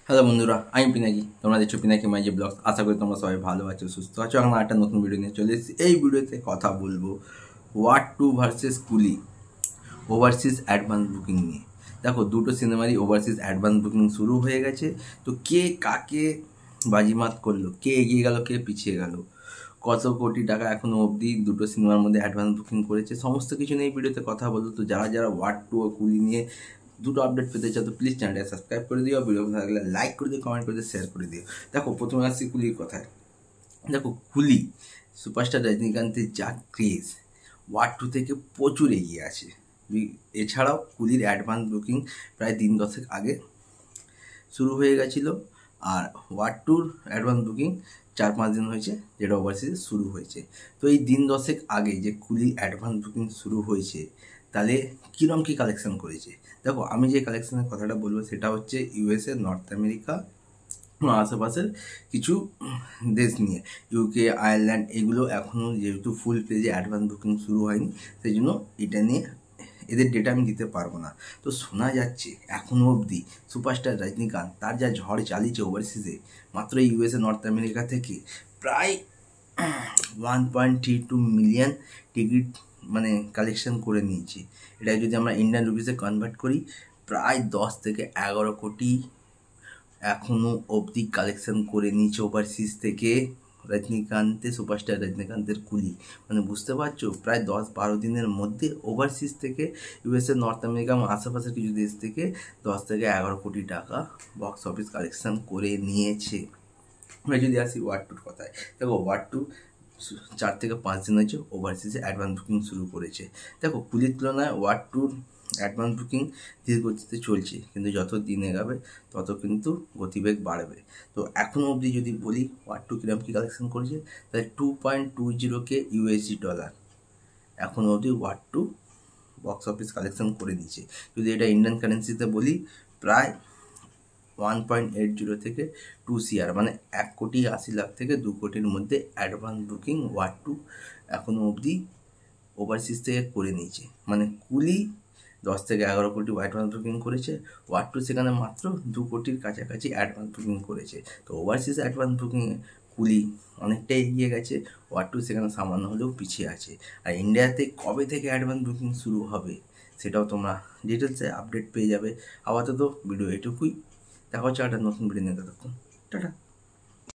Hello বন্ধুরা, আমি পিনাকি। তোমরা দেখছো পিনাকি মাইজি ব্লগস। আশা করি তোমরা সবাই ভালো আছো, সুস্থ আছো। এখন একটা নতুন ভিডিও নিয়ে চলে এসেছি। এই ভিডিওতে কথা বলবো ওয়ার টু ভার্সেস কুলি ওভারসিজ অ্যাডভান্স বুকিং নিয়ে। দেখো, দুটো সিনেমারই ওভারসিজ অ্যাডভান্স বুকিং শুরু হয়ে গেছে। তো কে কাকে বাজিমাত করলো, কে এগিয়ে গেল, কে পিছিয়ে গেল, কত কোটি টাকা এখনও অবধি দুটো সিনেমার মধ্যে অ্যাডভান্স বুকিং করেছে, সমস্ত কিছু নিয়ে এই ভিডিওতে কথা বলবো। তো যারা যারা ওয়ার টু ও কুলি নিয়ে দুটো আপডেট পেতে চাও তো প্লিজ চ্যানেলটা সাবস্ক্রাইব করে দিও, ভিডিও ভালো লাগলে লাইক করে দিও, কমেন্ট করে দিও, শেয়ার করে দিও। দেখো, প্রথমে আসছি কুলির কথায়। দেখো, কুলি সুপারস্টার রজনীকান্তের যা ক্রেজ, ওয়ার টু থেকে প্রচুর এগিয়ে আছে। এছাড়াও কুলির অ্যাডভান্স বুকিং প্রায় দিন দশেক আগে শুরু হয়ে গেছিলো। আর ওয়ার টুর অ্যাডভান্স বুকিং 4-5 দিন হয়েছে, যেটা ওভারসিজে শুরু হয়েছে। তো এই দিন দশেক আগে যে কুলি অ্যাডভান্স বুকিং শুরু হয়েছে, তাহলে কীরকম কী কালেকশন করেছে। দেখো, আমি যে কালেকশনের কথাটা বলবো সেটা হচ্ছে ইউএসএ, নর্থ আমেরিকা, আশেপাশের কিছু দেশ নিয়ে। ইউকে, আয়ারল্যান্ড, এগুলো এখনও যেহেতু ফুল পেজে অ্যাডভান্স বুকিং শুরু হয়নি, সেই জন্য এটা নিয়ে এদের ডেটা আমি দিতে পারবো না। তো শোনা যাচ্ছে এখনও অবধি সুপারস্টার রজনীকান্ত তার যা ঝড় চালিয়েছে ওভারসিজে, মাত্র ইউএসএ, নর্থ আমেরিকা থেকে প্রায় 1.32 মিলিয়ন টিকিট মানে কালেকশন করে নিয়েছি। এটা যদি আমরা ইন্ডিয়ান রুপিসে কনভার্ট করি, প্রায় 10 থেকে 11 কোটি এখনও অবধি কালেকশন করে নিয়েছে ওভারসিজ থেকে সুপারস্টার রজনীকান্তের কুলি। মানে বুঝতে পারছো, প্রায় 10-12 দিনের মধ্যে ওভারসিজ থেকে ইউএসএ, নর্থ আমেরিকা এবং আশেপাশের কিছু দেশ থেকে 10 থেকে 11 কোটি টাকা বক্স অফিস কালেকশন করে নিয়েছে। আমরা যদি আসি ওয়ার টুর কথায়, দেখো ওয়ার টু 4 থেকে 5 দিন হয়েছে ওভারসিজে অ্যাডভান্স বুকিং শুরু করেছে। দেখো, কুলির তুলনায় ওয়ার টুর অ্যাডভান্স বুকিং ধীর গতিতে চলছে, কিন্তু যত দিন এগাবে তত কিন্তু গতিবেগ বাড়বে। তো এখনও অবধি যদি বলি ওয়ার টু কিরম কী কালেকশন করেছে, তাহলে 2.20K ইউএসডি ডলার এখনও অবধি War two box office collection করে নিয়েছে। যদি এটা ইন্ডিয়ান কারেন্সিতে বলি, প্রায় 1.80 থেকে 2 CR, মানে 1,80,00,000 থেকে 2 কোটির মধ্যে অ্যাডভান্স বুকিং ওয়ার টু এখনও অবধি ওভারসিজ থেকে করে নিয়েছে। মানে কুলি 10 থেকে 11 কোটি অ্যাডভান্স বুকিং করেছে, ওয়ার টু সেখানে মাত্র 2 কোটির কাছাকাছি অ্যাডভান্স বুকিং করেছে। তো ওভারসিজ অ্যাডভান্স বুকিংয়ে কুলি অনেকটাই এগিয়ে গেছে, ওয়ার টু সেখানে সামান্য হলেও পিছিয়ে আছে। আর ইন্ডিয়াতে কবে থেকে অ্যাডভান্স বুকিং শুরু হবে সেটাও তোমরা ডিটেলসে আপডেট পেয়ে যাবে। আপাতত ভিডিও এটুকুই। দেখা হচ্ছে একটা নতুন ভিডিও নিয়ে, ততক্ষণ টাটা।